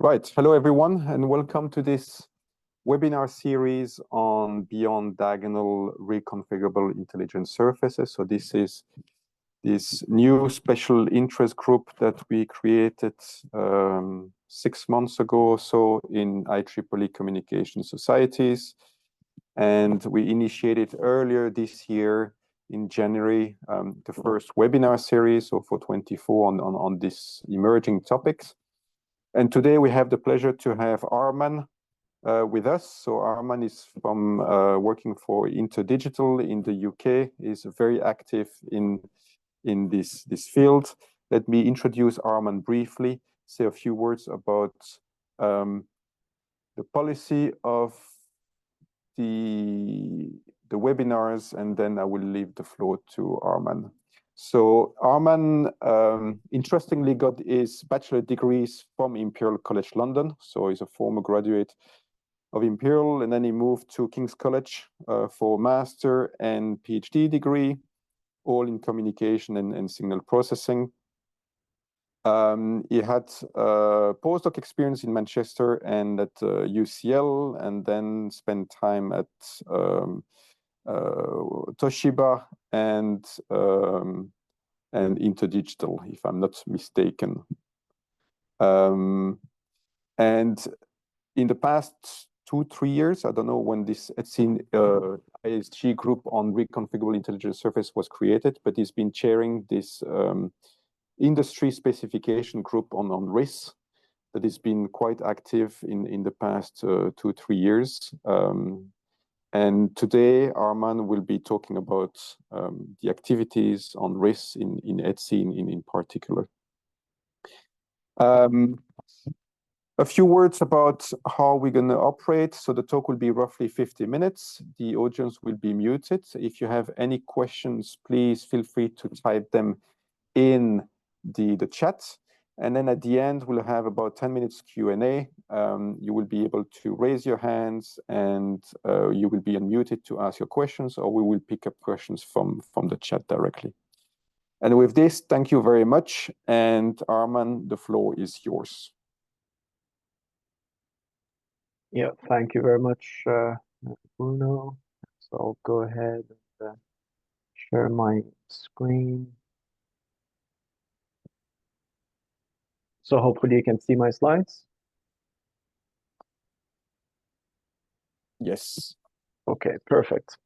Right. Hello, everyone, and welcome to this webinar series on beyond diagonal reconfigurable intelligent surfaces. So this is this new special interest group that we created 6 months ago or so in IEEE Communication Societies. And we initiated earlier this year in January the first webinar series, so for 24 on these emerging topics. And today we have the pleasure to have Arman with us. So Arman is from working for Interdigital in the UK. Is very active in this field. Let me introduce Arman briefly. Say a few words about the policy of the webinars, and then I will leave the floor to Arman. So Arman, interestingly, got his bachelor degrees from Imperial College London. So he's a former graduate of Imperial, and then he moved to King's College for master and PhD degree, all in communication and signal processing. He had postdoc experience in Manchester and at UCL, and then spent time at Toshiba and Interdigital, if I'm not mistaken. And in the past 2-3 years, I don't know when this ISG group on reconfigurable intelligent surface was created, but he's been chairing this industry specification group on RIS that has been quite active in the past 2-3 years. And today, Arman will be talking about the activities on RIS in ETSI in particular. A few words about how we're going to operate. So the talk will be roughly 50 minutes. The audience will be muted. If you have any questions, please feel free to type them in the chat. And then at the end, we'll have about 10 minutes Q&A. You will be able to raise your hands, and you will be unmuted to ask your questions, or we will pick up questions from the chat directly. And with this, thank you very much. And Arman, the floor is yours. Yeah, thank you very much, Bruno. So I'll go ahead and share my screen. So hopefully you can see my slides. Yes. Okay, perfect.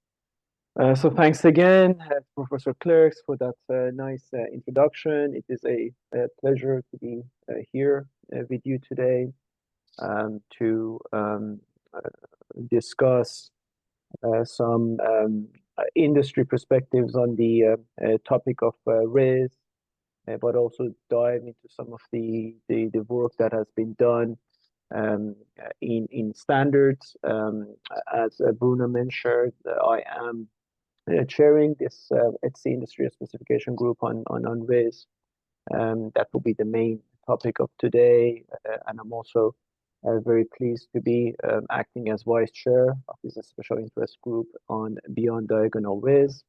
So thanks again, Professor Clerks, for that nice introduction. It is a pleasure to be here with you today to discuss some industry perspectives on the topic of RIS, but also dive into some of the work that has been done in standards. As Bruno mentioned, I am chairing this ETSI industry specification group on RIS. That will be the main topic of today, and I'm also very pleased to be acting as vice chair of this special interest group on beyond diagonal RIS.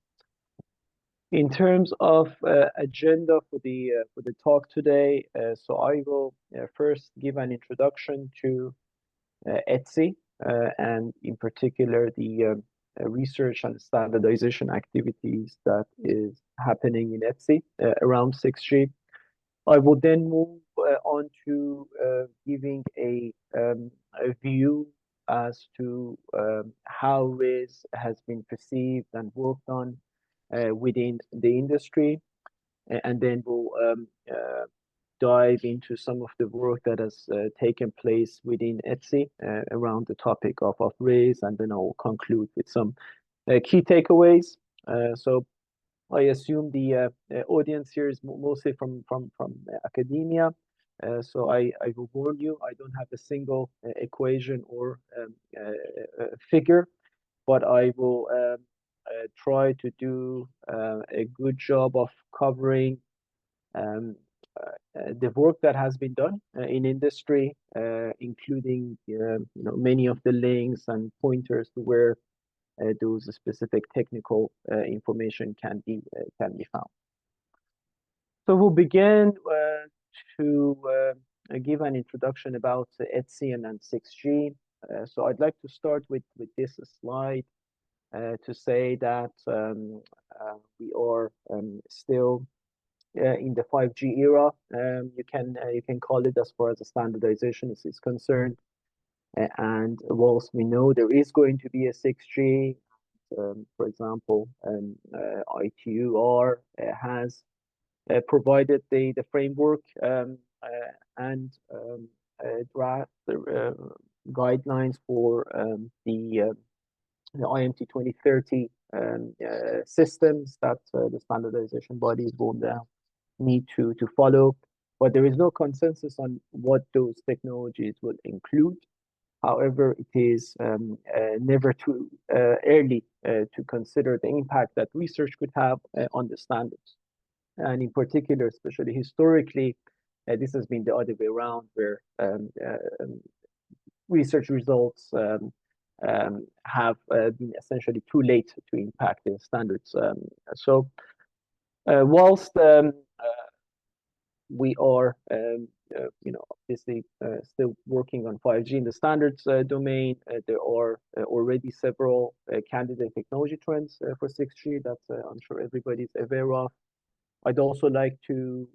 In terms of agenda for the talk today, so I will first give an introduction to ETSI and in particular the research and standardization activities that is happening in ETSI around 6G. I will then move on to giving a view as to how RIS has been perceived and worked on within the industry, and then we'll dive into some of the work that has taken place within ETSI around the topic of RIS, and then I'll conclude with some key takeaways. So I assume the audience here is mostly from academia. So I will warn you, I don't have a single equation or figure, but I will try to do a good job of covering the work that has been done in industry, including many of the links and pointers to where those specific technical information can be found. So we'll begin to give an introduction about ETSI and 6G. So I'd like to start with this slide to say that we are still in the 5G era. You can call it as far as the standardization is concerned. And whilst we know there is going to be a 6G, for example, ITUR has provided the framework and draft guidelines for the IMT 2030 systems that the standardization bodies will now need to follow. But there is no consensus on what those technologies will include. However, it is never too early to consider the impact that research could have on the standards. And in particular, especially historically, this has been the other way around, where research results have been essentially too late to impact the standards. So whilst we are, obviously still working on 5G in the standards domain, there are already several candidate technology trends for 6G that I'm sure everybody's aware of. I'd also like to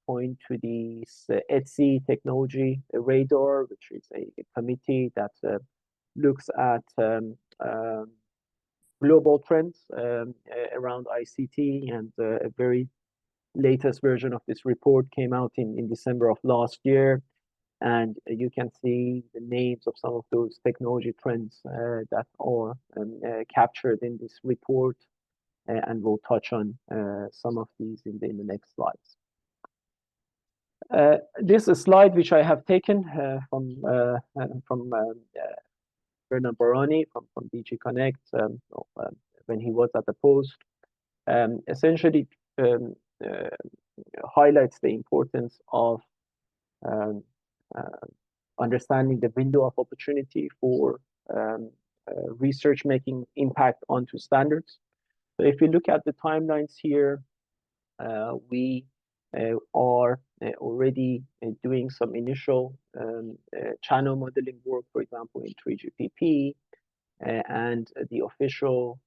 point to the ETSI technology radar, which is a committee that looks at global trends around ICT, and a very latest version of this report came out in December of last year. And you can see the names of some of those technology trends that are captured in this report. And we'll touch on some of these in the next slides. This is a slide which I have taken from Bernard Barani from DG Connect when he was at the post. Essentially highlights the importance of understanding the window of opportunity for research making impact onto standards. So if you look at the timelines here, we are already doing some initial channel modeling work, for example, in 3GPP, and the official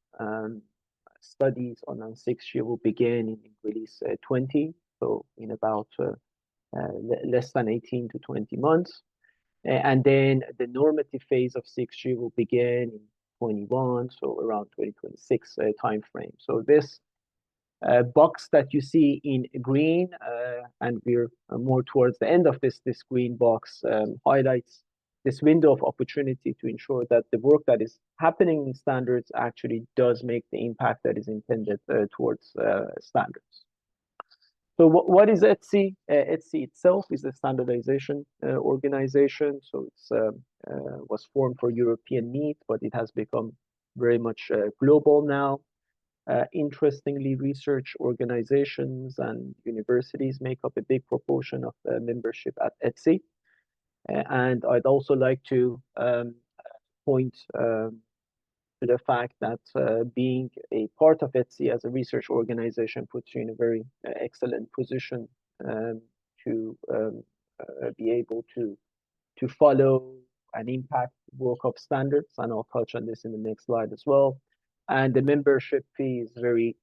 studies on 6G will begin in release 20, so in about less than 18 to 20 months. And then the normative phase of 6G will begin in 21, so around 2026 timeframe. So this box that you see in green, and we're more towards the end of this green box, highlights this window of opportunity to ensure that the work that is happening in standards actually does make the impact that is intended towards standards. So what is ETSI? ETSI itself is a standardization organization. So it's was formed for European needs, but it has become very much global now. Interestingly, research organizations and universities make up a big proportion of the membership at ETSI. And I'd also like to point to the fact that being a part of ETSI as a research organization puts you in a very excellent position to be able to follow and impact work of standards. And I'll touch on this in the next slide as well. And the membership fee is very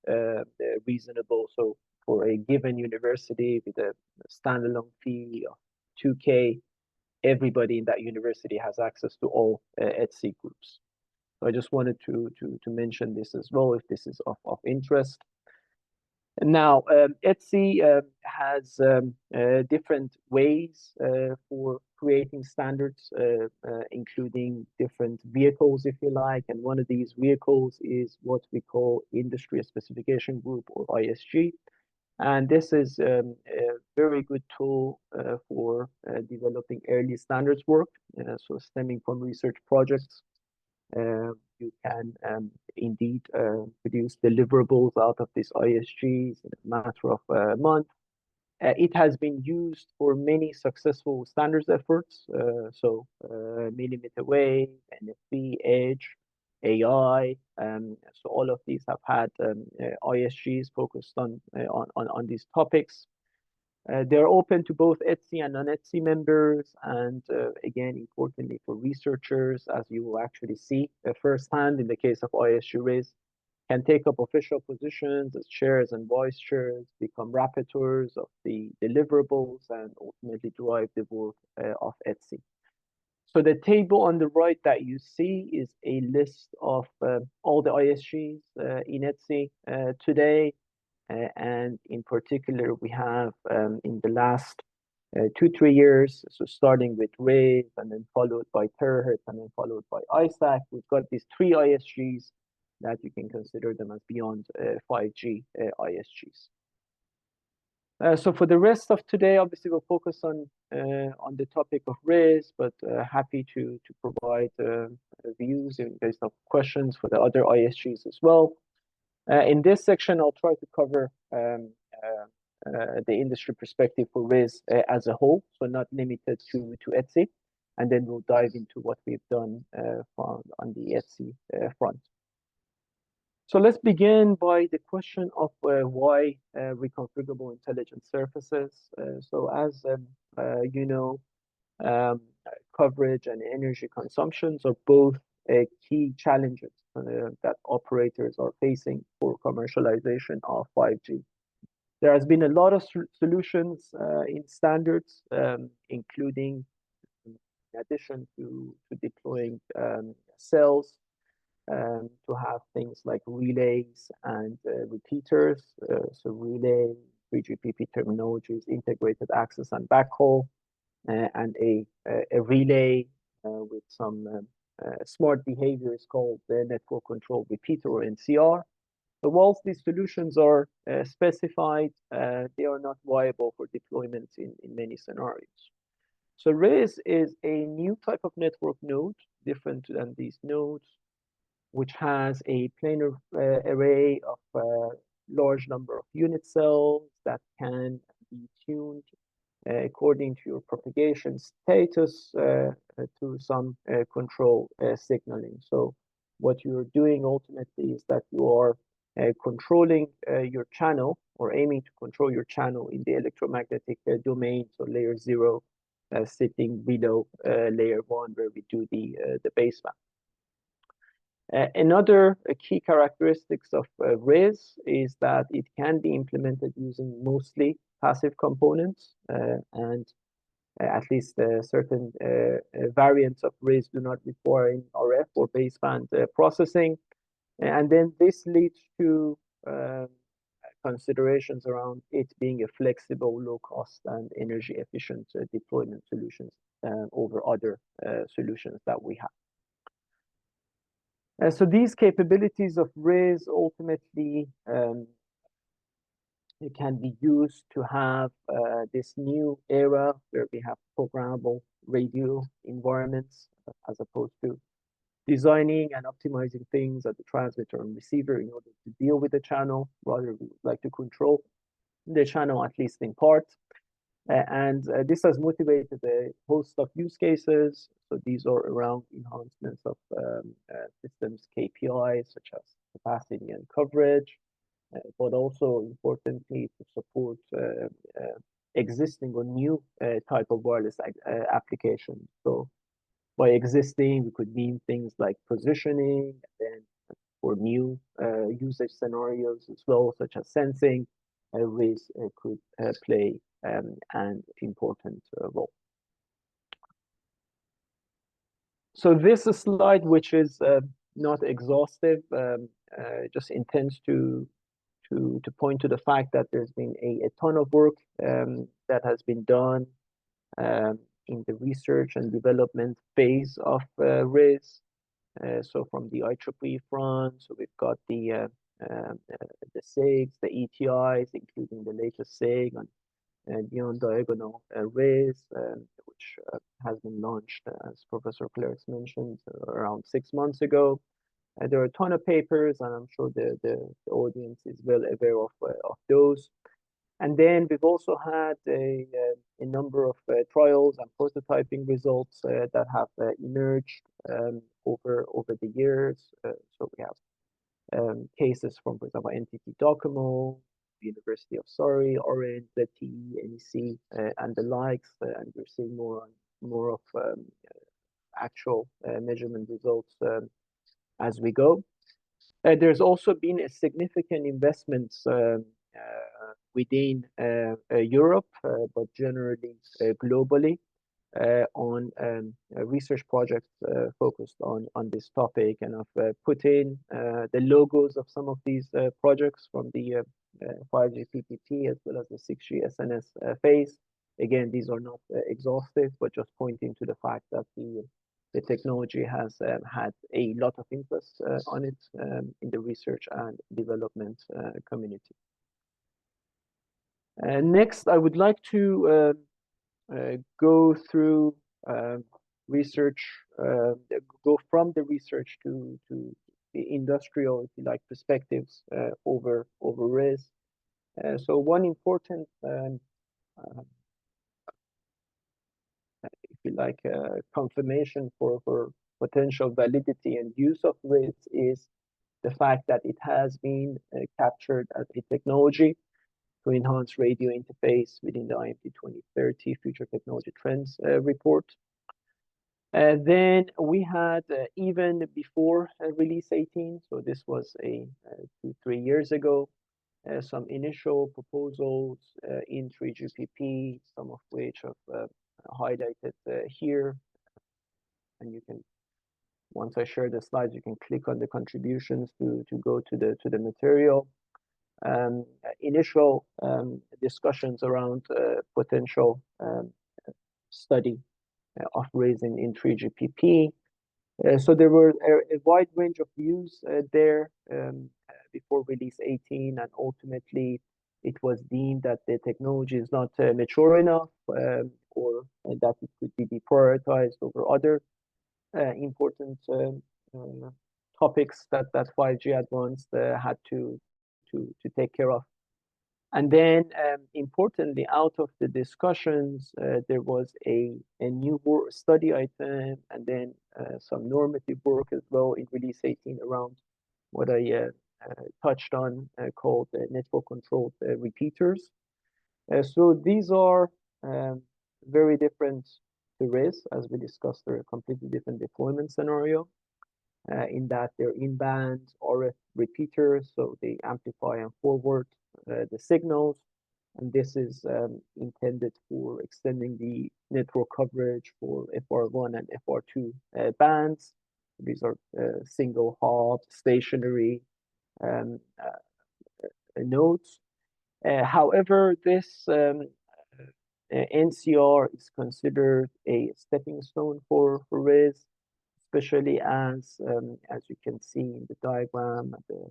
reasonable. So for a given university with a standalone fee of 2K, everybody in that university has access to all ETSI groups. So I just wanted to mention this as well, if this is of interest. Now, ETSI has different ways for creating standards, including different vehicles, if you like. And one of these vehicles is what we call Industry Specification Group, or ISG. And this is a very good tool for developing early standards work, so stemming from research projects. You can indeed produce deliverables out of these ISGs in a matter of a month. It has been used for many successful standards efforts, so millimeter wave, NFV, Edge, AI. So all of these have had ISGs focused on these topics. They're open to both ETSI and non-ETSI members, and again, importantly for researchers, as you will actually see firsthand in the case of ISG-RIS, can take up official positions as chairs and vice chairs, become rapporteurs of the deliverables, and ultimately drive the work of ETSI. So the table on the right that you see is a list of all the ISGs in ETSI today. And in particular, we have in the last 2-3 years, so starting with RIS and then followed by terahertz and then followed by ISAC, we've got these 3 ISGs that you can consider them as beyond 5G ISGs. So for the rest of today, obviously we'll focus on the topic of RIS, but happy to provide views in case of questions for the other ISGs as well. In this section, I'll try to cover the industry perspective for RIS as a whole, so not limited to ETSI, and then we'll dive into what we've done on the ETSI front. So let's begin by the question of why reconfigurable intelligent surfaces. So as you know, coverage and energy consumptions are both key challenges that operators are facing for commercialization of 5G. There has been a lot of solutions in standards, including in addition to deploying cells, to have things like relays and repeaters. So relay, 3GPP terminologies, integrated access and backhaul, and a relay with some smart behaviors called the network control repeater or NCR. So whilst these solutions are specified, they are not viable for deployment in many scenarios. So RIS is a new type of network node, different than these nodes, which has a planar array of a large number of unit cells that can be tuned according to your propagation status to some control signaling. So what you're doing ultimately is that you are controlling your channel, or aiming to control your channel in the electromagnetic domain, so layer 0 sitting below layer 1 where we do the baseband. Another key characteristics of RIS is that it can be implemented using mostly passive components, and at least certain variants of RIS do not require RF or baseband processing. And then this leads to considerations around it being a flexible, low cost and energy efficient deployment solutions over other solutions that we have. So these capabilities of RIS ultimately it can be used to have this new era where we have programmable radio environments as opposed to designing and optimizing things at the transmitter and receiver in order to deal with the channel. Rather, we would like to control the channel, at least in part. And this has motivated a host of use cases. So these are around enhancements of systems KPIs, such as capacity and coverage, but also importantly to support existing or new type of wireless applications. So by existing, we could mean things like positioning, and then for new usage scenarios as well, such as sensing, RIS could play an important role. So this is a slide which is not exhaustive, just intends to point to the fact that there's been a ton of work that has been done in the research and development phase of RIS. So from the IEEE front, so we've got the SIGs, the ETIs, including the latest SIG on beyond diagonal RIS, which has been launched, as Professor Clerks mentioned, around 6 months ago. There are a ton of papers, and I'm sure the audience is well aware of those. And then we've also had a number of trials and prototyping results that have emerged over the years. So we have cases from, for example, NTT Docomo, University of Surrey, Orange, ZTE, NEC, and the likes, and we're seeing more of actual measurement results as we go. There's also been a significant investments within Europe, but generally globally, on research projects focused on this topic, and I've put in the logos of some of these projects from the 5G PPP as well as the 6G SNS phase. Again, these are not exhaustive, but just pointing to the fact that the technology has had a lot of interest on it in the research and development community. Next, I would like to go through research, go from the research to the industrial, if you like, perspectives over RIS. So one important, if you like, confirmation for potential validity and use of RIS is the fact that it has been captured as a technology to enhance radio interface within the IMT 2030 Future Technology Trends report. Then we had, even before release 18, so this was 2-3 years ago, some initial proposals in 3GPP, some of which I've highlighted here. And you can, once I share the slides, you can click on the contributions to go to the material. Initial discussions around potential study of raising in 3GPP. So there were a wide range of views there before release 18, and ultimately it was deemed that the technology is not mature enough, or that it could be deprioritized over other important topics that 5G Advanced had to take care of. And then importantly, out of the discussions, there was a new study item, and then some normative work as well in release 18 around what I touched on, called network controlled repeaters. So these are very different to RIS, as we discussed. They're a completely different deployment scenario. In that they're in-band RF repeaters, so they amplify and forward the signals, and this is intended for extending the network coverage for FR1 and FR2 bands. These are single hop stationary nodes. However, this NCR is considered a stepping stone for RIS, especially as you can see in the diagram at the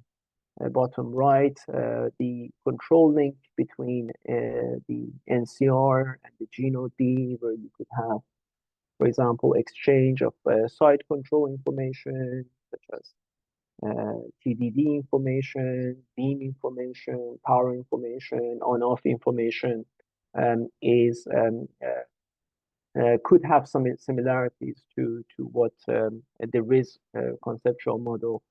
bottom right, the control link between the NCR and the GNOD, where you could have, for example, exchange of site control information, such as TDD information, beam information, power information, on-off information, could have some similarities to what the RIS conceptual model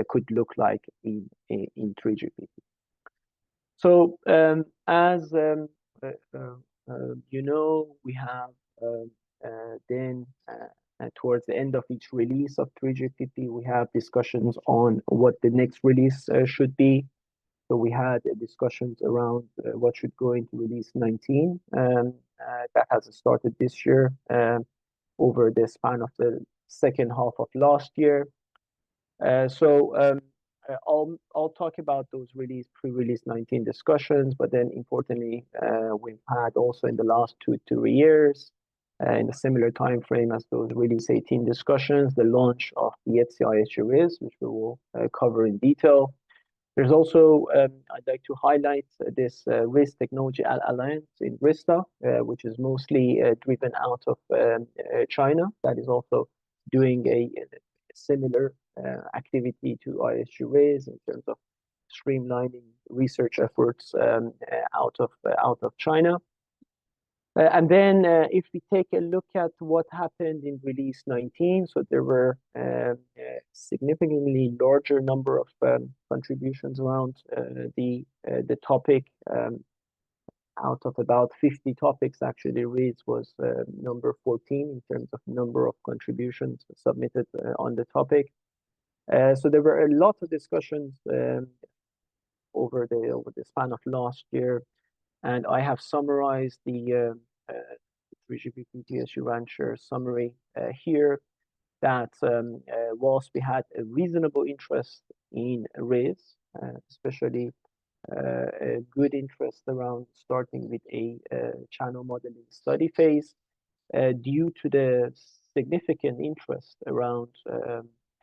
could look like in 3GPP. So as you know, we have then towards the end of each release of 3GPP, we have discussions on what the next release should be. So we had discussions around what should go into release 19. That has started this year over the span of the second half of last year. So I'll talk about those pre-release 19 discussions, but then importantly, we've had also in the last 2-3 years, in a similar time frame as those release 18 discussions, the launch of the IEEE, which we will cover in detail. There's also, I'd like to highlight this RIS Technology Alliance in RISTA, which is mostly driven out of China, that is also doing a similar activity to IEEE in terms of streamlining research efforts out of China. And then if we take a look at what happened in release 19, so there were a significantly larger number of contributions around the topic. Out of about 50 topics, actually, RIS was number 14 in terms of number of contributions submitted on the topic. So there were a lot of discussions over the span of last year, and I have summarized the 3GPP TSU Rancher summary here, that whilst we had a reasonable interest in RIS, especially a good interest around starting with a channel modeling study phase, due to the significant interest around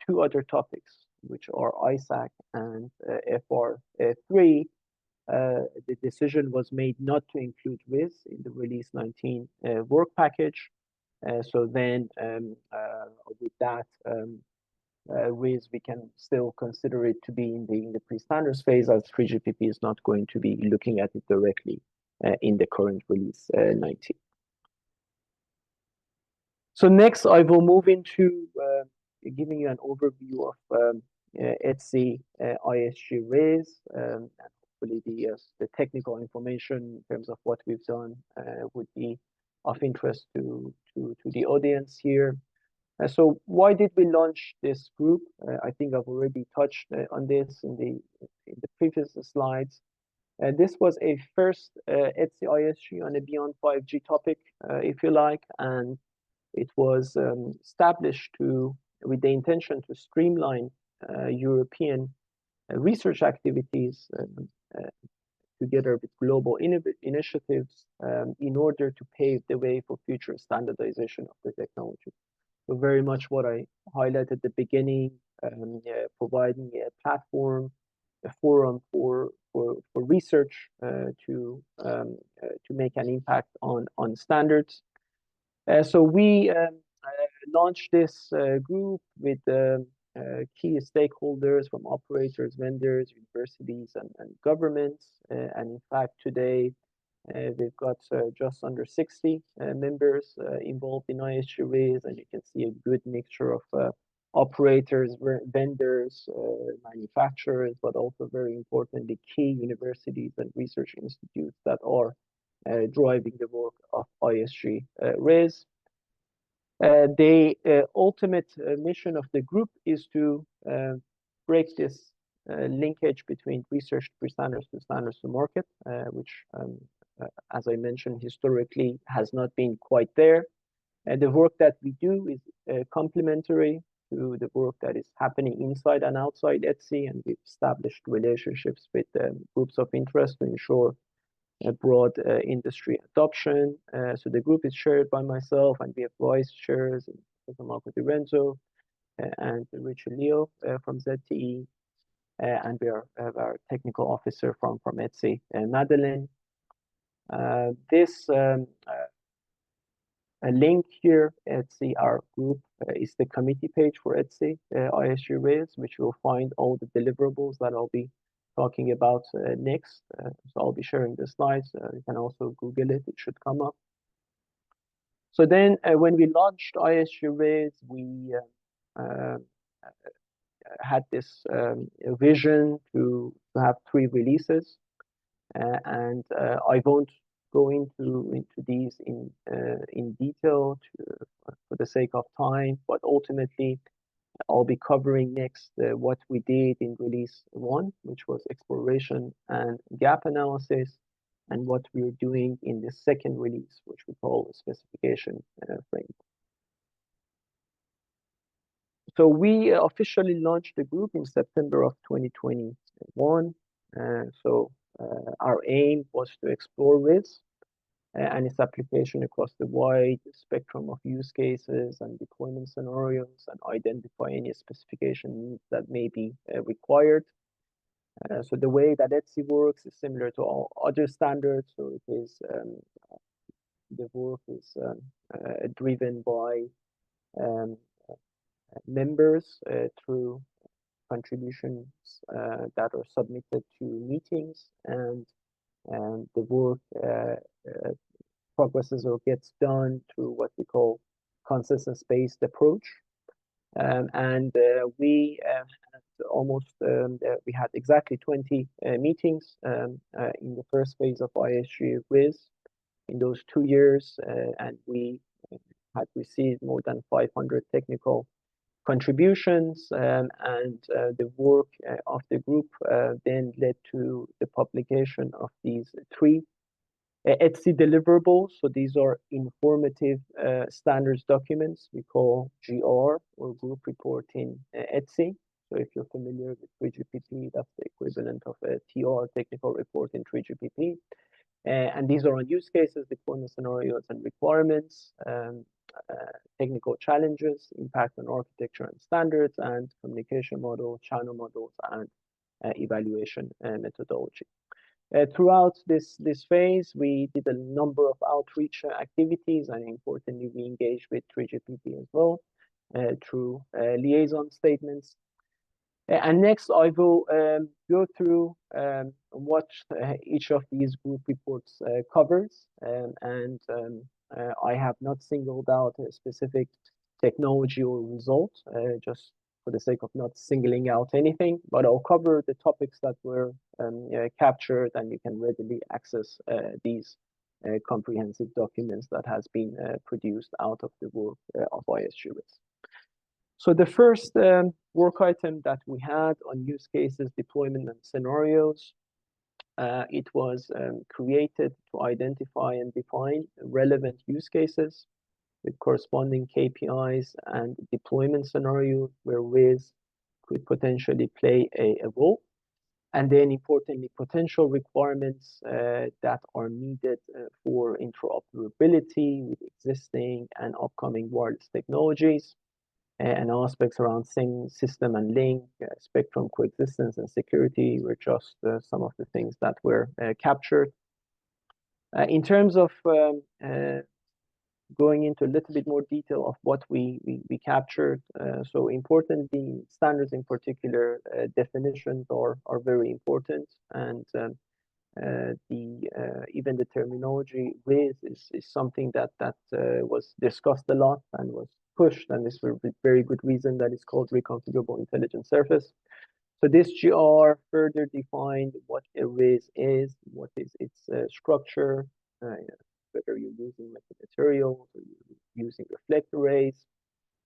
two other topics, which are ISAC and FR3, the decision was made not to include RIS in the release 19 work package. So then with that, RIS, we can still consider it to be in the pre-standards phase, as 3GPP is not going to be looking at it directly in the current release 19. So next, I will move into giving you an overview of ETSI ISG RIS, and hopefully the technical information in terms of what we've done would be of interest to the audience here. So why did we launch this group? I think I've already touched on this in the previous slides. This was a first ETSI ISG on a beyond 5G topic, if you like, and it was established with the intention to streamline European research activities together with global initiatives in order to pave the way for future standardization of the technology. So very much what I highlighted at the beginning, providing a platform, a forum for research to make an impact on standards. So we launched this group with key stakeholders from operators, vendors, universities, and governments. And in fact, today, we've got just under 60 members involved in ISG RIS, and you can see a good mixture of operators, vendors, manufacturers, but also very importantly, key universities and research institutes that are driving the work of ISG RIS. The ultimate mission of the group is to break this linkage between research pre-standards to standards to market, which, as I mentioned, historically has not been quite there. The work that we do is complementary to the work that is happening inside and outside ETSI, and we've established relationships with groups of interest to ensure a broad industry adoption. So the group is chaired by myself, and we have vice chairs, Professor Marco Di Renzo and Richard Leo from ZTE, and we have our technical officer from ETSI, Madeleine. This a link here, ETSI, our group, is the committee page for ETSI ISG RIS, which you'll find all the deliverables that I'll be talking about next. So I'll be sharing the slides. You can also Google it, it should come up. So then when we launched ISG RIS, we had this vision to have 3 releases. And I won't go into these in detail for the sake of time, but ultimately I'll be covering next what we did in release 1, which was exploration and gap analysis, and what we're doing in the second release, which we call a specification framework. So we officially launched the group in September of 2021. Our aim was to explore RIS and its application across the wide spectrum of use cases and deployment scenarios, and identify any specification needs that may be required. So the way that ETSI works is similar to all other standards. So it is the work is driven by members through contributions that are submitted to meetings, and the work progresses or gets done through what we call consensus-based approach. We had exactly 20 meetings in the first phase of ISG-RIS in those 2 years, and we had received more than 500 technical contributions, the work of the group then led to the publication of these 3 ETSI deliverables. So these are informative standards documents we call GR, or group report in ETSI. So if you're familiar with 3GPP, that's the equivalent of a TR, technical report, in 3GPP. And these are on use cases, deployment scenarios and requirements, technical challenges, impact on architecture and standards, and communication model, channel models, and evaluation methodology. Throughout this phase, we did a number of outreach activities, and importantly, we engaged with 3GPP as well through liaison statements. And next, I will go through what each of these group reports covers, I have not singled out a specific technology or result, just for the sake of not singling out anything, but I'll cover the topics that were captured, and you can readily access these comprehensive documents that has been produced out of the work of ISG-RIS. So the first work item that we had on use cases, deployment, and scenarios, it was created to identify and define relevant use cases with corresponding KPIs and deployment scenarios where RIS could potentially play a role. And then importantly, potential requirements that are needed for interoperability with existing and upcoming wireless technologies, and aspects around system and link, spectrum coexistence, and security were just some of the things that were captured. In terms of going into a little bit more detail of what we captured, so importantly, standards in particular, definitions are very important, and even the terminology RIS is something that was discussed a lot and was pushed, and this for very good reason, that it's called Reconfigurable Intelligent Surface. So this GR further defined what a RIS is, what is its structure, whether you're using materials or you're using reflect arrays,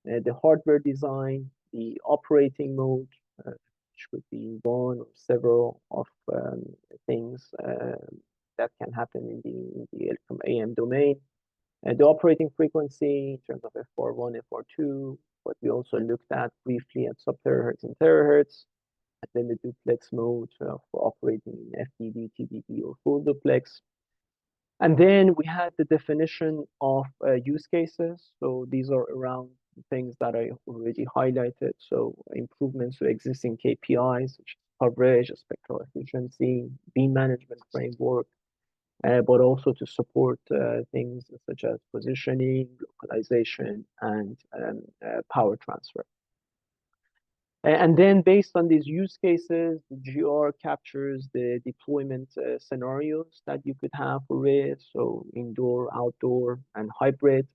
the hardware design, the operating mode, which would be one or several of things that can happen in the electron AM domain, and the operating frequency in terms of FR1, FR2, but we also looked at briefly at sub-terahertz and terahertz, and then the duplex mode for operating in FDD, TDD, or full duplex. And then we had the definition of use cases. So these are around things that I already highlighted. So improvements to existing KPIs, such as coverage, spectral efficiency, beam management framework, but also to support things such as positioning, localization, and power transfer. And then based on these use cases, the GR captures the deployment scenarios that you could have for RIS, so indoor, outdoor, and hybrid,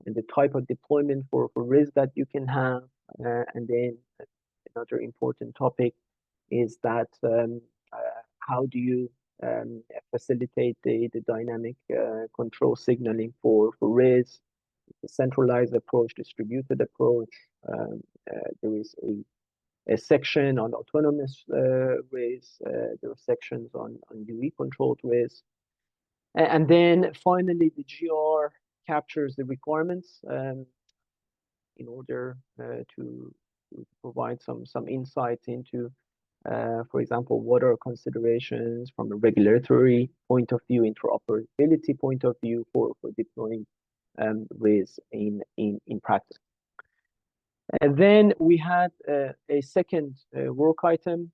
and the type of deployment for RIS that you can have. And then another important topic is that how do you facilitate the dynamic control signaling for RIS, the centralized approach, distributed approach. There is a section on autonomous RIS. There are sections on UE controlled RIS. And then finally, the GR captures the requirements in order to provide some insight into, for example, what are considerations from a regulatory point of view, interoperability point of view for deploying RIS in practice. And then we had a second work item,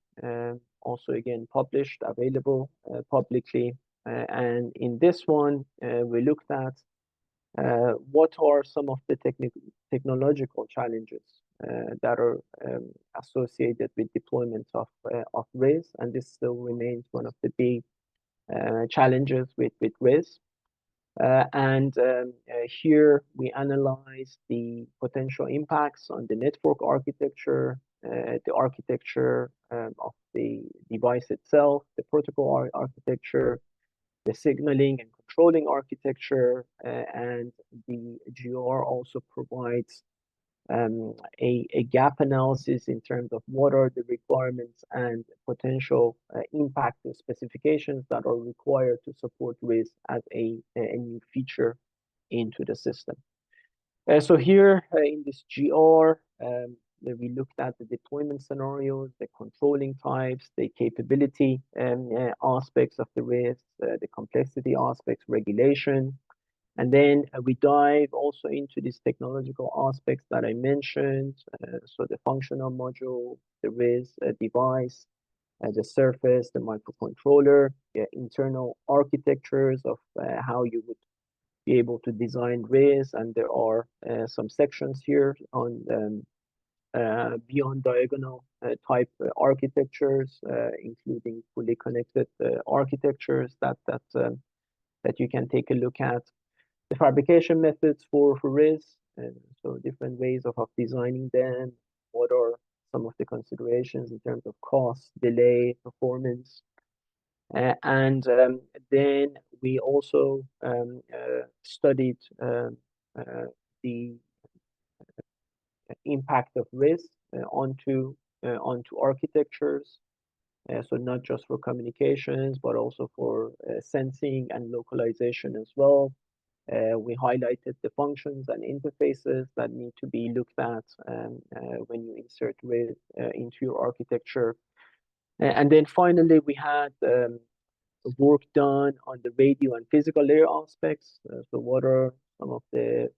also again published, available publicly. And in this one, we looked at what are some of the technological challenges that are associated with deployment of RIS, and this still remains one of the big challenges with RIS. Here we analyze the potential impacts on the network architecture, the architecture of the device itself, the protocol architecture, the signaling and controlling architecture, and the GR also provides a gap analysis in terms of what are the requirements and potential impact and specifications that are required to support RIS as a new feature into the system. So here in this GR, we looked at the deployment scenarios, the controlling types, the capability aspects of the RIS, the complexity aspects, regulation. And then we dive also into these technological aspects that I mentioned. So the functional module, the RIS device, the surface, the microcontroller, the internal architectures of how you would be able to design RIS. And there are some sections here on beyond diagonal type architectures, including fully connected architectures that you can take a look at. The fabrication methods for RIS, so different ways of designing them. What are some of the considerations in terms of cost, delay, performance? And then we also studied the impact of RIS onto architectures. So not just for communications, but also for sensing and localization as well. We highlighted the functions and interfaces that need to be looked at when you insert RIS into your architecture. And then finally, we had work done on the radio and physical layer aspects. So what are some of the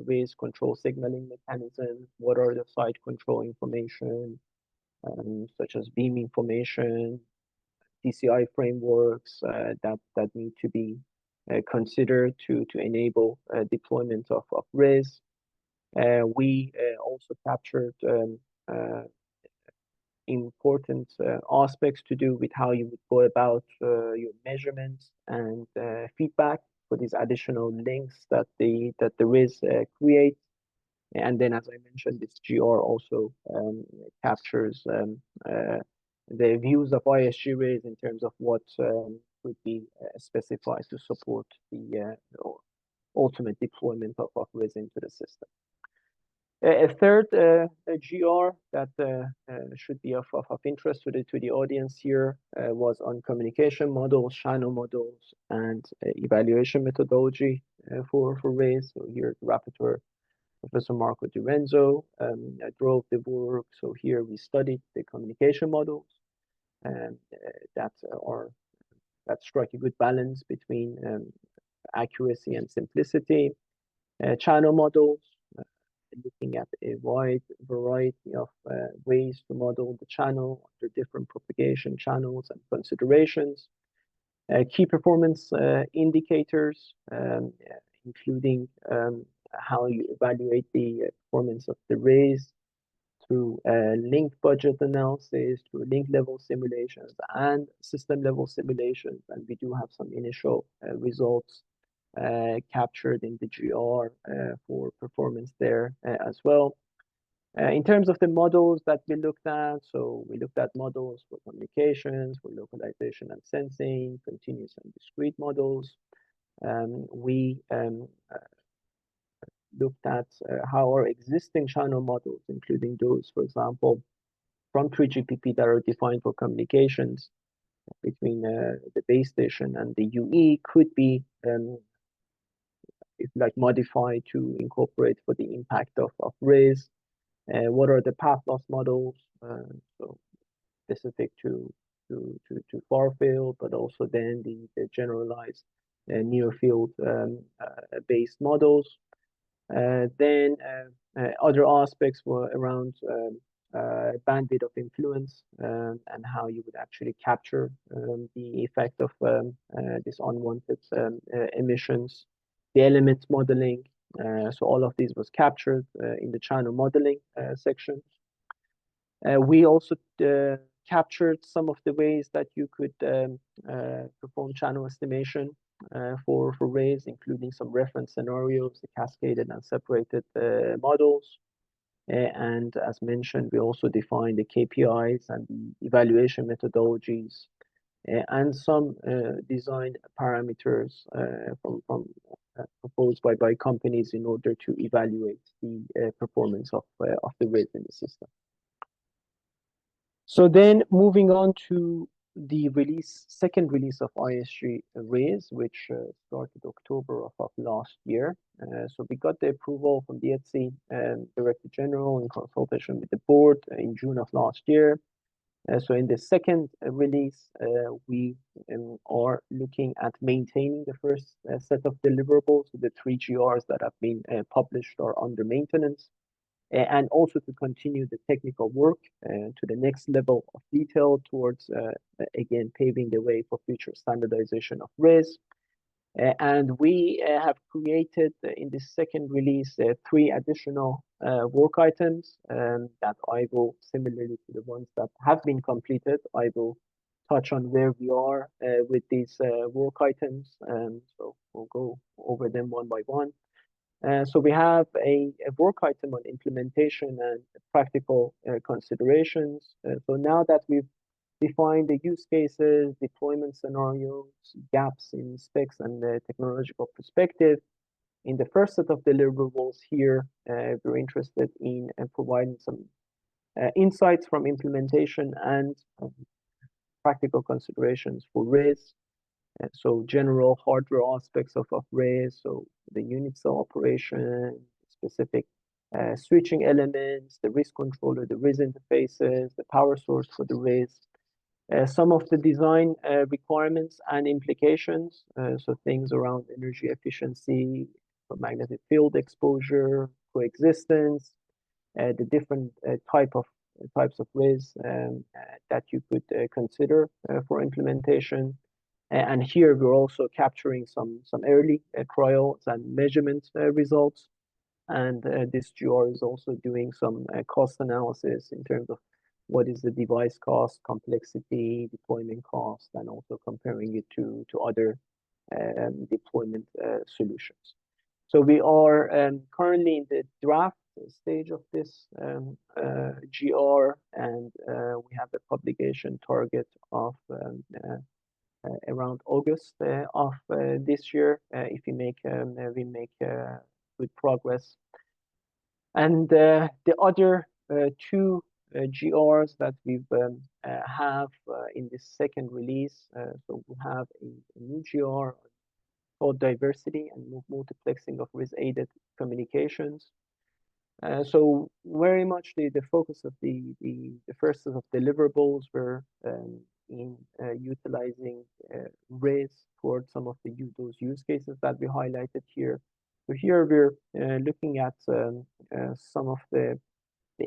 RIS control signaling mechanisms? What are the site control information, such as beam information, PCI frameworks that need to be considered to enable deployment of RIS. We also captured important aspects to do with how you would go about your measurements and feedback for these additional links that the RIS creates. And then, as I mentioned, this GR also captures the views of ISG RIS in terms of what would be specified to support the ultimate deployment of RIS into the system. A third GR that should be of interest to the audience here was on communication models, channel models, and evaluation methodology for RIS. So here, the rapporteur, Professor Marco Di Renzo, drove the work. So here we studied the communication models that strike a good balance between accuracy and simplicity. Channel models, looking at a wide variety of ways to model the channel under different propagation channels and considerations. Key performance indicators, including how you evaluate the performance of the RIS through link budget analysis, through link level simulations and system level simulations. And we do have some initial results captured in the GR for performance there as well. In terms of the models that we looked at, so we looked at models for communications, for localization and sensing, continuous and discrete models. We looked at how our existing channel models, including those, for example, from 3GPP that are defined for communications between the base station and the UE, could be modified to incorporate for the impact of RIS. What are the path loss models? So specific to far field, but also then the generalized near field based models. Then other aspects were around bandwidth of influence and how you would actually capture the effect of these unwanted emissions. The element modeling, so all of these was captured in the channel modeling section. We also captured some of the ways that you could perform channel estimation for RIS, including some reference scenarios, the cascaded and separated models. And as mentioned, we also defined the KPIs and the evaluation methodologies and some design parameters proposed by companies in order to evaluate the performance of the RIS in the system. So then moving on to the second release of ISG RIS, which started October of last year. So we got the approval from the IEEE Director General in consultation with the board in June of last year. So in the second release, we are looking at maintaining the first set of deliverables, the 3 GRs that have been published or under maintenance, and also to continue the technical work to the next level of detail towards, again, paving the way for future standardization of RIS. And we have created in this second release 3 additional work items that I will, similarly to the ones that have been completed, I will touch on where we are with these work items. So we'll go over them one by one. So we have a work item on implementation and practical considerations. So now that we've defined the use cases, deployment scenarios, gaps in specs and technological perspective, in the first set of deliverables here, we're interested in providing some insights from implementation and practical considerations for RIS. So general hardware aspects of RIS, so the unit cell operation, specific switching elements, the RIS controller, the RIS interfaces, the power source for the RIS, some of the design requirements and implications, so things around energy efficiency, magnetic field exposure, coexistence, the different types of RIS that you could consider for implementation. And here we're also capturing some early trials and measurement results. And this GR is also doing some cost analysis in terms of what is the device cost, complexity, deployment cost, and also comparing it to other deployment solutions. So we are currently in the draft stage of this GR, and we have a publication target of around August of this year, if we make good progress. And the other 2 GRs that we have in this second release, so we have a new GR called diversity and multiplexing of RIS-aided communications. So very much the focus of the first set of deliverables were in utilizing RIS towards some of those use cases that we highlighted here. So here we're looking at some of the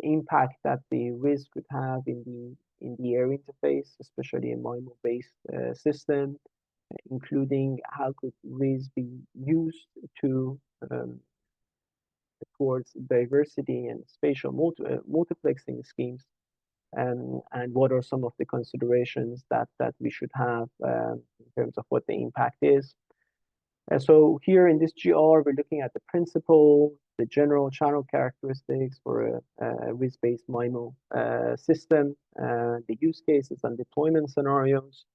impact that the RIS could have in the air interface, especially a MIMO-based system, including how could RIS be used towards diversity and spatial multiplexing schemes, and what are some of the considerations that we should have in terms of what the impact is. So here in this GR, we're looking at the principle, the general channel characteristics for a RIS-based MIMO system, the use cases and deployment scenarios.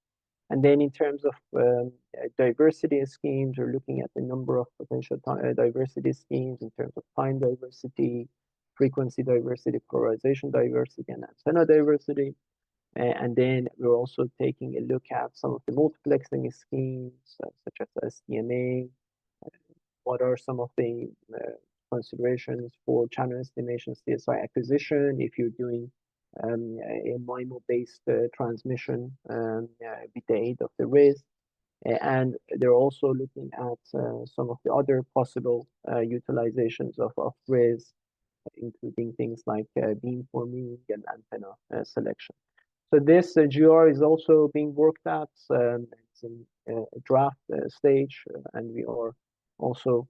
And then in terms of diversity schemes, we're looking at the number of potential diversity schemes in terms of time diversity, frequency diversity, polarization diversity, and antenna diversity. And then we're also taking a look at some of the multiplexing schemes, such as SDMA. What are some of the considerations for channel estimation, CSI acquisition, if you're doing a MIMO-based transmission with the aid of the RIS. And they're also looking at some of the other possible utilizations of RIS, including things like beamforming and antenna selection. So this GR is also being worked at. It's in a draft stage, and we are also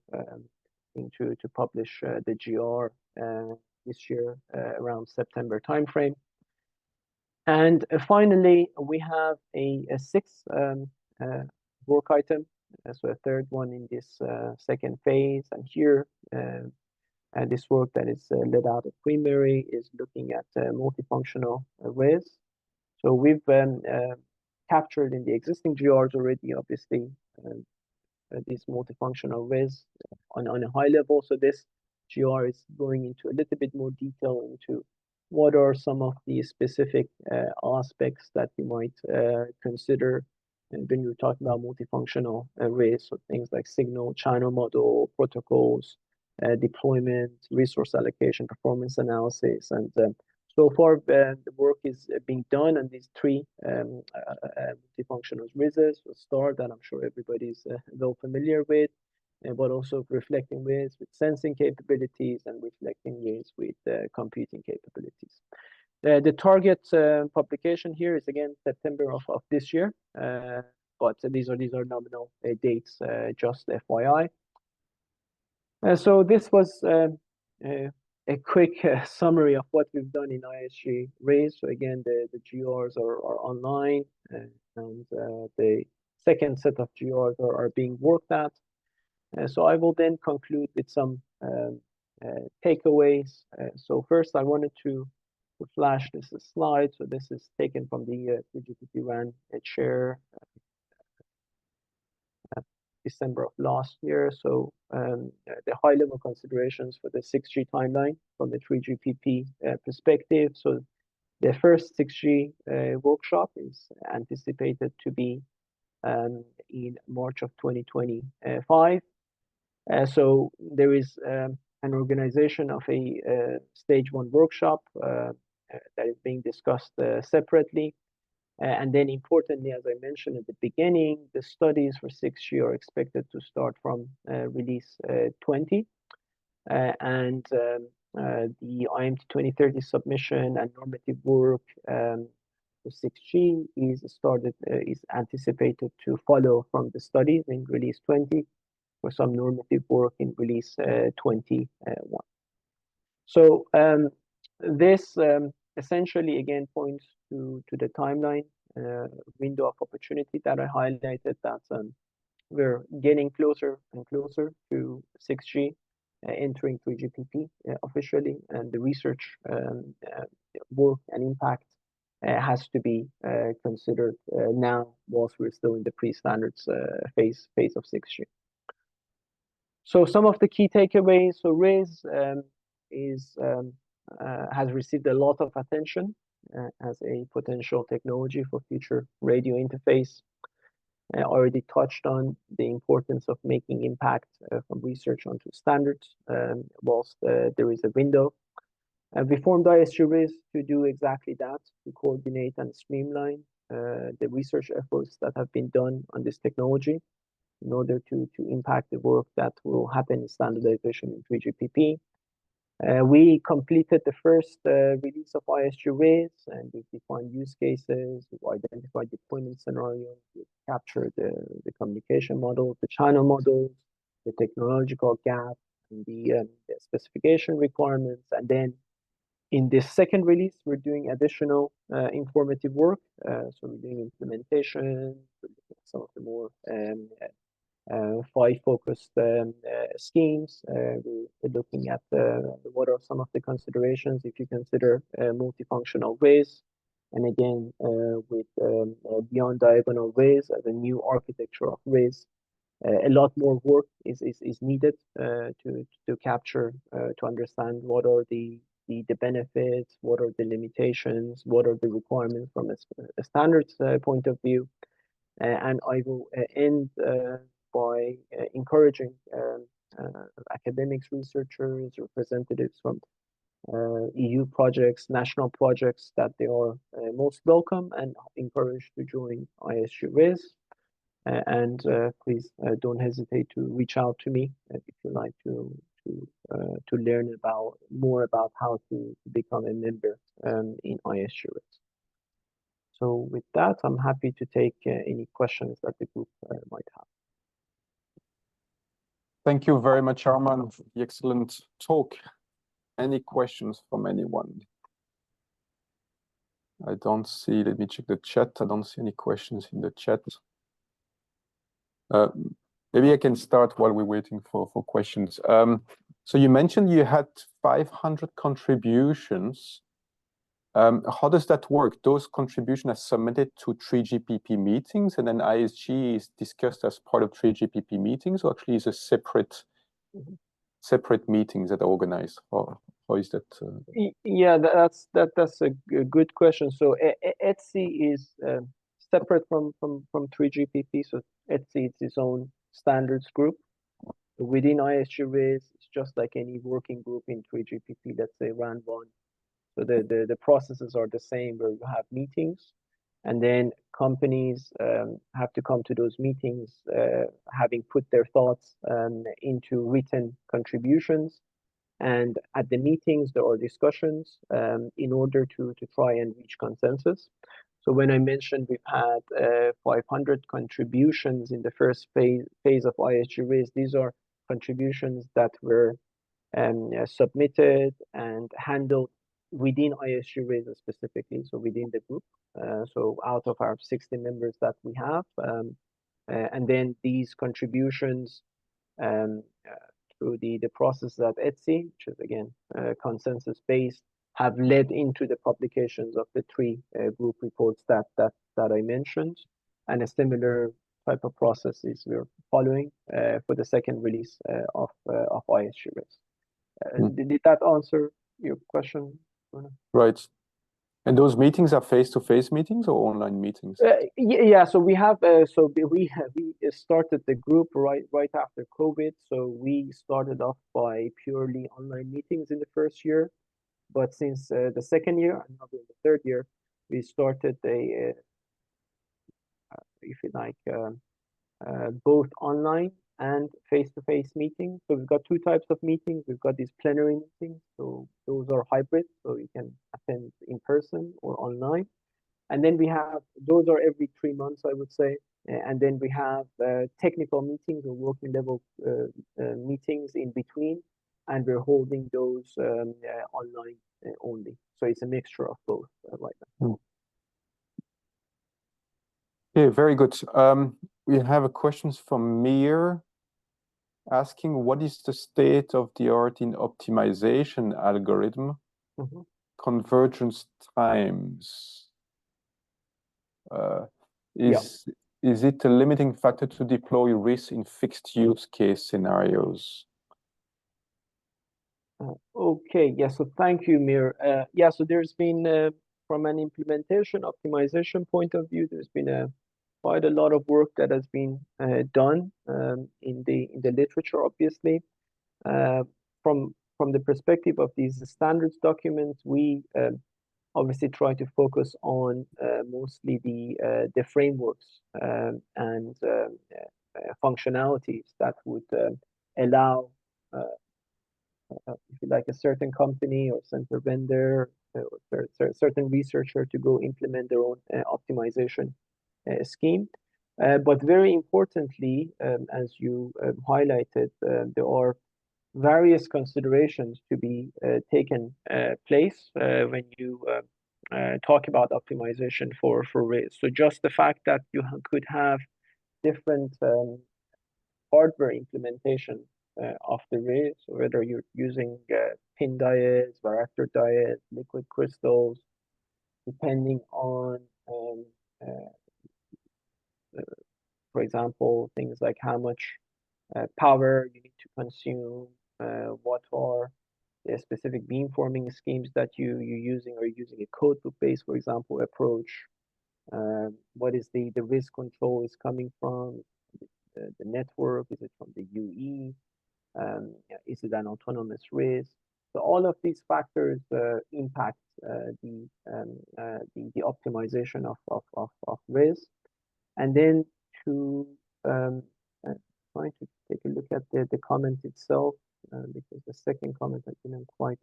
going to publish the GR this year around September timeframe. And finally, we have a 6th work item so a third one in this second phase. And here, this work that is led out of Primary is looking at multifunctional RIS. So we've captured in the existing GRs already, obviously, this multifunctional RIS on a high level. So this GR is going into a little bit more detail into what are some of the specific aspects that you might consider when you're talking about multifunctional RIS, so things like signal, channel model, protocols, deployment, resource allocation, performance analysis. And so far, the work is being done on these three multifunctional RISs, a STAR that I'm sure everybody's well familiar with, but also reflecting with sensing capabilities and reflecting with computing capabilities. The target publication here is again September of this year, but these are nominal dates, just FYI. So this was a quick summary of what we've done in ISG RIS. So again, the GRs are online, and the second set of GRs are being worked at. So I will then conclude with some takeaways. So first, I wanted to flash this slide. So this is taken from the 3GPP RAN chair December of last year. So the high-level considerations for the 6G timeline from the 3GPP perspective. So the first 6G workshop is anticipated to be in March of 2025. So there is an organization of a stage 1 workshop that is being discussed separately. And then importantly, as I mentioned at the beginning, the studies for 6G are expected to start from release 20. And the IMT 2030 submission and normative work for 6G is anticipated to follow from the studies in release 20 for some normative work in release 21. So this essentially again points to the timeline window of opportunity that I highlighted, that we're getting closer and closer to 6G entering 3GPP officially, and the research work and impact has to be considered now whilst we're still in the pre-standards phase of 6G. So some of the key takeaways. So RIS has received a lot of attention as a potential technology for future radio interface. I already touched on the importance of making impact from research onto standards whilst there is a window. We formed ISG RIS to do exactly that, to coordinate and streamline the research efforts that have been done on this technology in order to impact the work that will happen in standardization in 3GPP. We completed the first release of ISG RIS, and we've defined use cases, we've identified deployment scenarios, we've captured the communication model, the channel models, the technological gap, and the specification requirements. And then in this second release, we're doing additional informative work. So we're doing implementation, we're looking at some of the more focused schemes. We're looking at what are some of the considerations if you consider multifunctional RIS, and again with beyond diagonal RIS as a new architecture of RIS. A lot more work is needed to capture, to understand what are the benefits, what are the limitations, what are the requirements from a standards point of view. And I will end by encouraging academics, researchers, representatives from EU projects, national projects, that they are most welcome and encouraged to join ISG RIS. And please don't hesitate to reach out to me if you'd like to learn more about how to become a member in ISG RIS. So with that, I'm happy to take any questions that the group might have. Thank you very much, Arman, for the excellent talk. Any questions from anyone? I don't see, let me check the chat. I don't see any questions in the chat. Maybe I can start while we're waiting for questions. So you mentioned you had 500 contributions. How does that work? Those contributions are submitted to 3GPP meetings, and then ISG is discussed as part of 3GPP meetings, or actually is a separate meetings that are organized? Or how is that? Yeah, that's a good question. So ETSI is separate from 3GPP. So ETSI is its own standards group. Within ISG-RIS, it's just like any working group in 3GPP, let's say round one. So the processes are the same, where you have meetings, and then companies have to come to those meetings having put their thoughts into written contributions. And at the meetings, there are discussions in order to try and reach consensus. So when I mentioned we've had 500 contributions in the first phase of ISG-RIS, these are contributions that were submitted and handled within ISG-RIS specifically, so within the group. So out of our 60 members that we have, and then these contributions through the process at ETSI, which is again consensus-based, have led into the publications of the three group reports that I mentioned, and a similar type of process is we're following for the second release of ISG-RIS. Did that answer your question, Bruno? Right. And those meetings are face-to-face meetings or online meetings? Yeah, so we have we started the group right after COVID. So we started off by purely online meetings in the first year, but since the second year and now in the third year, we started if you like, both online and face-to-face meetings. So we've got two types of meetings. We've got these plenary meetings. So those are hybrid, so you can attend in person or online. And then we have, those are every 3 months, I would say. And then we have technical meetings or working level meetings in between. And we're holding those online only. So it's a mixture of both right now. Okay, very good. We have a question from Mir asking, what is the state of the art in optimization algorithm convergence times? Is it a limiting factor to deploy RIS in fixed use case scenarios? Okay, yeah, so thank you, Mir. Yeah, so there's been, from an implementation optimization point of view, there's been quite a lot of work that has been done in the literature, obviously. From the perspective of these standards documents, we obviously try to focus on mostly the frameworks and functionalities that would allow, if you like, a certain company or center vendor or certain researcher to go implement their own optimization scheme. But very importantly, as you highlighted, there are various considerations to be taken place when you talk about optimization for RIS. So just the fact that you could have different hardware implementation of the RIS, whether you're using pin diodes, varactor diodes, liquid crystals, depending on for example, things like how much power you need to consume, what are the specific beamforming schemes that you're using. Are you using a codebook-based, for example, approach? What is the RIS control is coming from? The network, is it from the UE? Is it an autonomous RIS? So all of these factors impact the optimization of RIS. And then to trying to take a look at the comment itself, because the second comment I didn't quite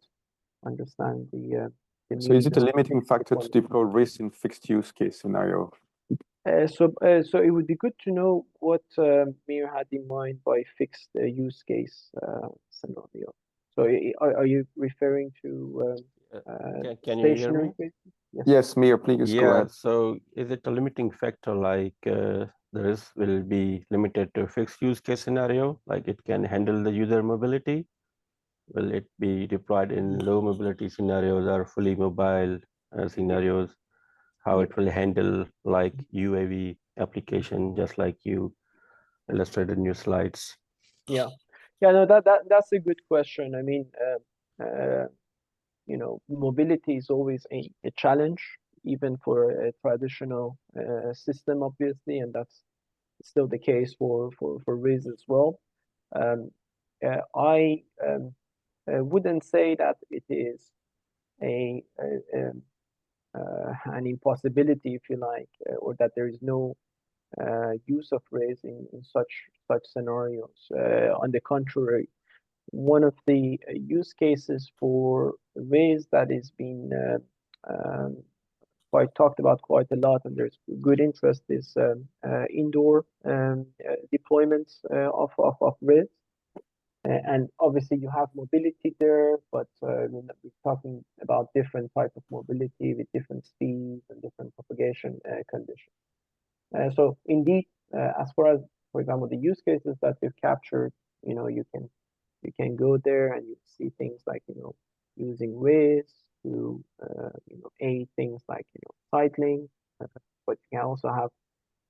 understand the so is it a limiting factor to deploy RIS in fixed use case scenario? So it would be good to know what Mir had in mind by fixed use case scenario. So are you referring to can you hear me? Yes. Yes, Mir, please go ahead. So is it a limiting factor like the RIS will be limited to a fixed use case scenario, like it can handle the user mobility? Will it be deployed in low mobility scenarios or fully mobile scenarios? How it will handle like UAV application, just like you illustrated in your slides? Yeah, no, that's a good question. I mean, you know, mobility is always a challenge, even for a traditional system, obviously, and that's still the case for RIS as well. I wouldn't say that it is an impossibility, if you like, or that there is no use of RIS in such scenarios. On the contrary, one of the use cases for RIS that is being quite talked about quite a lot, and there's good interest, is indoor deployments of RIS. And obviously you have mobility there, but we're talking about different type of mobility with different speeds and different propagation conditions. So indeed, as far as, for example, the use cases that we've captured, you know, you can go there and you see things like, you know, using RIS to you know, aid things like, you know, cycling, but you can also have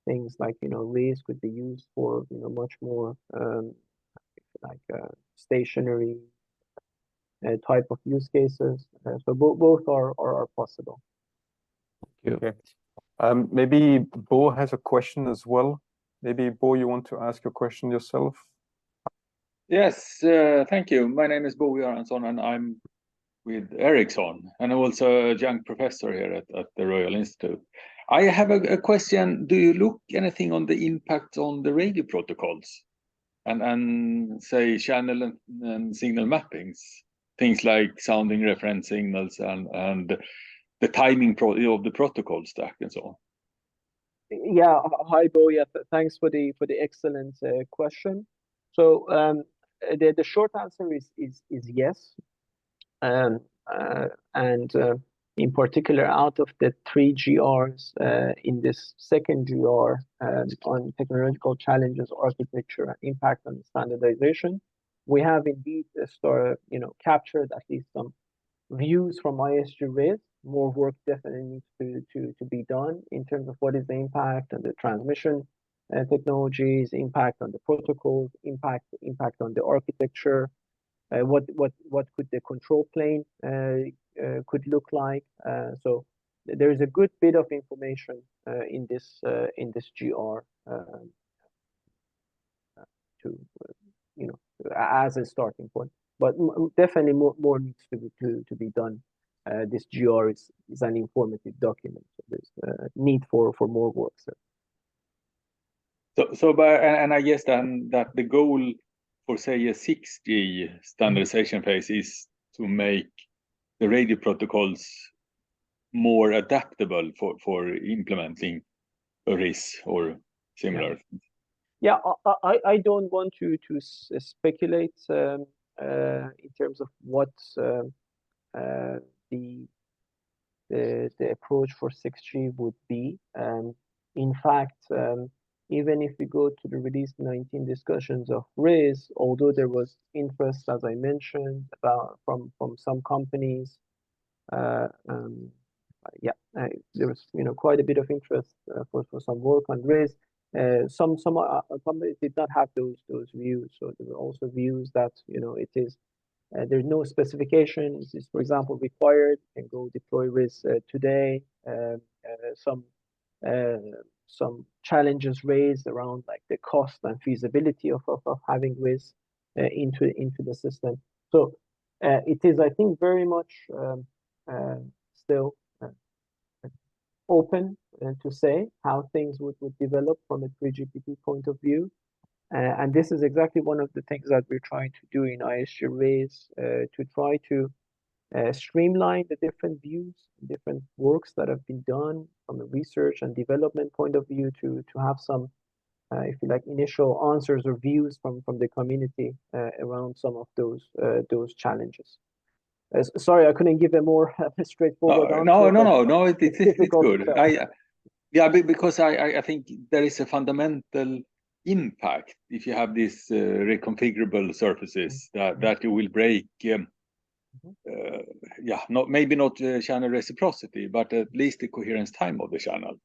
things like, you know, RIS could be used for, you know, much more like stationary type of use cases. So both are possible. Thank you. Okay. Maybe Bo has a question as well. Maybe Bo, you want to ask your question yourself? Yes, thank you. My name is Bo Göransson, and I'm with Ericsson, and also a young professor here at the Royal Institute. I have a question. Do you look anything on the impact on the radio protocols and say channel and signal mappings, things like sounding reference signals and the timing of the protocol stack and so on? Yeah, hi Bo. Yeah, thanks for the excellent question. So the short answer is yes. And in particular, out of the 3 GRs in this second GR on technological challenges, architecture, and impact on standardization, we have indeed you know, captured at least some views from ISG-RIS. More work definitely needs to be done in terms of what is the impact on the transmission technologies, impact on the protocols, impact on the architecture. What could the control plane could look like? So there is a good bit of information in this GR to you know, as a starting point. But definitely more needs to be done. This GR is an informative document, so there's need for more work. And I guess then that the goal for, say, a 6G standardization phase is to make the radio protocols more adaptable for implementing a RIS or similar. Yeah, I don't want to speculate in terms of what the approach for 6G would be. In fact, even if we go to the release 19 discussions of RIS, although there was interest, as I mentioned, from some companies, yeah, there was, you know, quite a bit of interest for some work on RIS. Some companies did not have those views, so there were also views that, you know, it is there's no specifications. Is, for example, required. You can go deploy RIS today. Some challenges raised around like the cost and feasibility of having RIS into the system. So it is, I think, very much still open to say how things would develop from a 3GPP point of view. And this is exactly one of the things that we're trying to do in ISG-RIS, to try to streamline the different views, different works that have been done from a research and development point of view to have some, if you like, initial answers or views from the community around some of those challenges. Sorry, I couldn't give a more straightforward answer. No, it's good. Yeah, because I think there is a fundamental impact if you have these reconfigurable surfaces that you will break. Yeah, maybe not channel reciprocity, but at least the coherence time of the channel.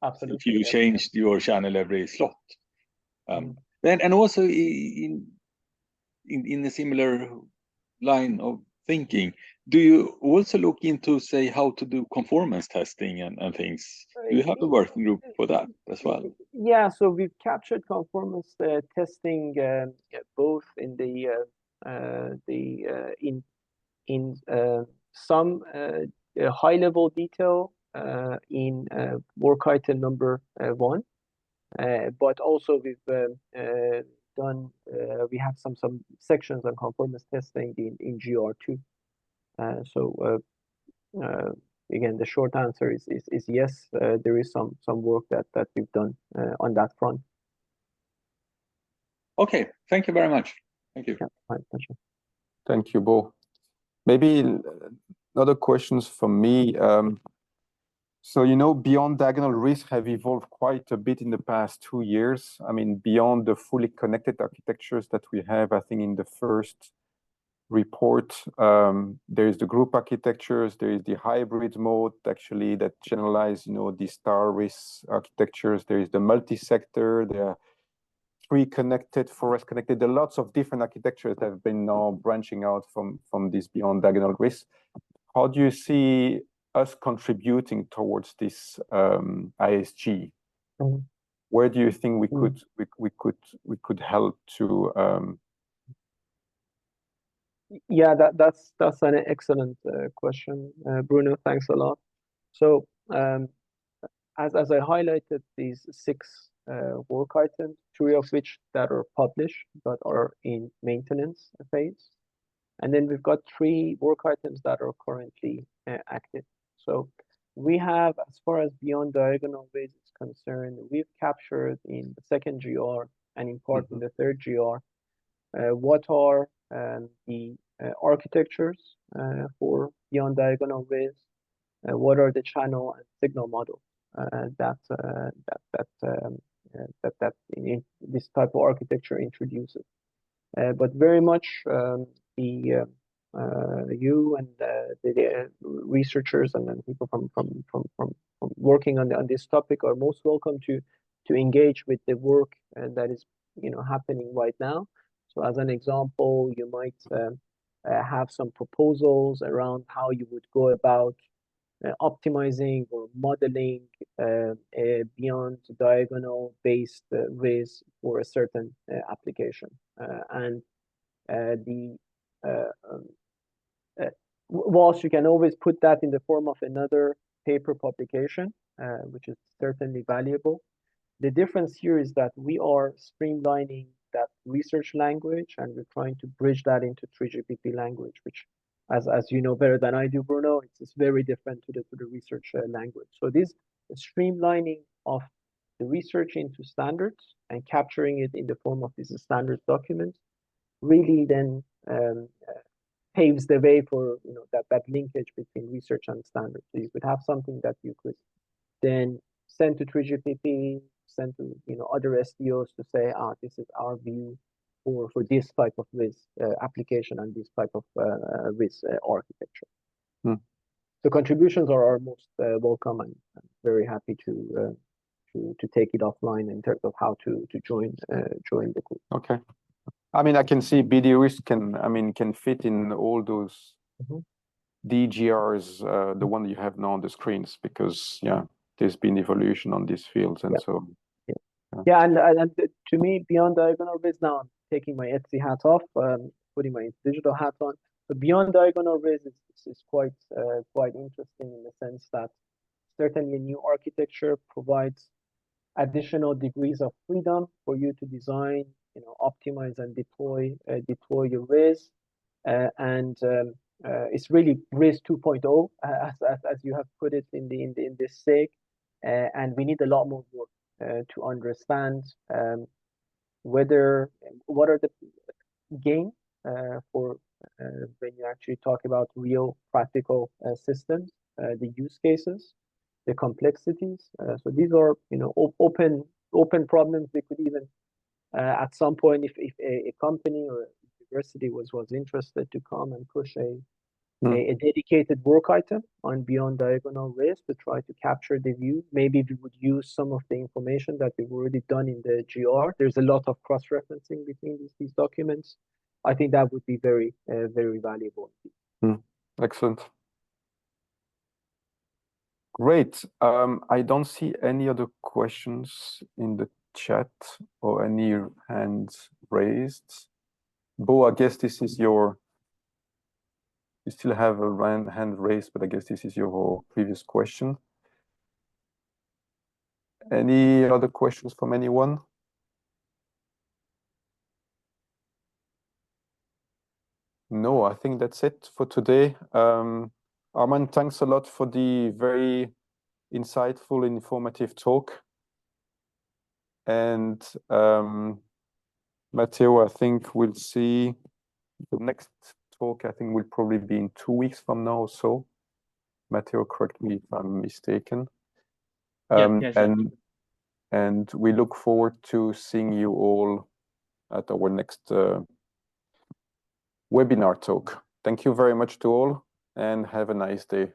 Absolutely. If you changed your channel every slot. Then and also in a similar line of thinking, do you also look into, say, how to do conformance testing and things? Do you have a working group for that as well? Yeah, so we've captured conformance testing both in in some high-level detail in work item number 1, but also we've we have some sections on conformance testing in GR2. So again, the short answer is yes. There is some work that we've done on that front. Okay, thank you very much. Thank you. Yeah, my pleasure. Thank you, Bo. Maybe other questions from me. So, you know, beyond diagonal RIS have evolved quite a bit in the past 2 years. I mean, beyond the fully connected architectures that we have, I think in the first report, there is the group architectures, there is the hybrid mode actually that generalize, you know, the star RIS architectures. There is the multi-sector, there are tree connected, forest connected. There are lots of different architectures that have been now branching out from this beyond diagonal RIS. How do you see us contributing towards this ISG? Where do you think we could help to? Yeah, that's an excellent question, Bruno. Thanks a lot. So as I highlighted, these 6 work items, 3 of which that are published but are in maintenance phase, and then we've got 3 work items that are currently active. So we have, as far as beyond diagonal RIS is concerned, we've captured in the 2nd GR and in part in the 3rd GR what are the architectures for beyond diagonal RIS, what are the channel and signal models that this type of architecture introduces. But very much you and the researchers and then people from working on this topic are most welcome to engage with the work that is happening right now. So as an example, you might have some proposals around how you would go about optimizing or modeling a beyond diagonal based RIS for a certain application. And whilst you can always put that in the form of another paper publication, which is certainly valuable, the difference here is that we are streamlining that research language and we're trying to bridge that into 3GPP language, which, as you know better than I do, Bruno, it's very different to the research language. So this streamlining of the research into standards and capturing it in the form of these standards documents really then paves the way for that linkage between research and standards. So you could have something that you could then send to 3GPP, send to other SDOs to say, this is our view for this type of RIS application and this type of RIS architecture. So contributions are most welcome, and I'm very happy to take it offline in terms of how to join the group. Okay. I mean, I can see BD-RIS can fit in all those DGRs, the one you have now on the screens, because there's been evolution on these fields, and so. Yeah, and to me, beyond diagonal RIS, now I'm taking my Etsy hat off, putting my digital hat on. But beyond diagonal RIS is quite interesting in the sense that certainly new architecture provides additional degrees of freedom for you to design, optimize and deploy your RIS, and it's really RIS 2.0 as you have put it in this SIG, and we need a lot more work to understand what are the gain for when you actually talk about real practical systems, the use cases, the complexities. So these are, you know, open problems. We could even at some point, if a company or a university was interested to come and push a dedicated work item on beyond diagonal RIS to try to capture the view. Maybe we would use some of the information that we've already done in the GR. There's a lot of cross-referencing between these documents. I think that would be very, very valuable. Excellent. Great. I don't see any other questions in the chat or any hands raised. Bo, I guess this is your, you still have a hand raised, but I guess this is your previous question. Any other questions from anyone? No, I think that's it for today. Arman, thanks a lot for the very insightful, informative talk. And Matteo, I think we'll see the next talk, I think will probably be in 2 weeks from now or so. Matteo, correct me if I'm mistaken. And we look forward to seeing you all at our next webinar talk. Thank you very much to all and have a nice day.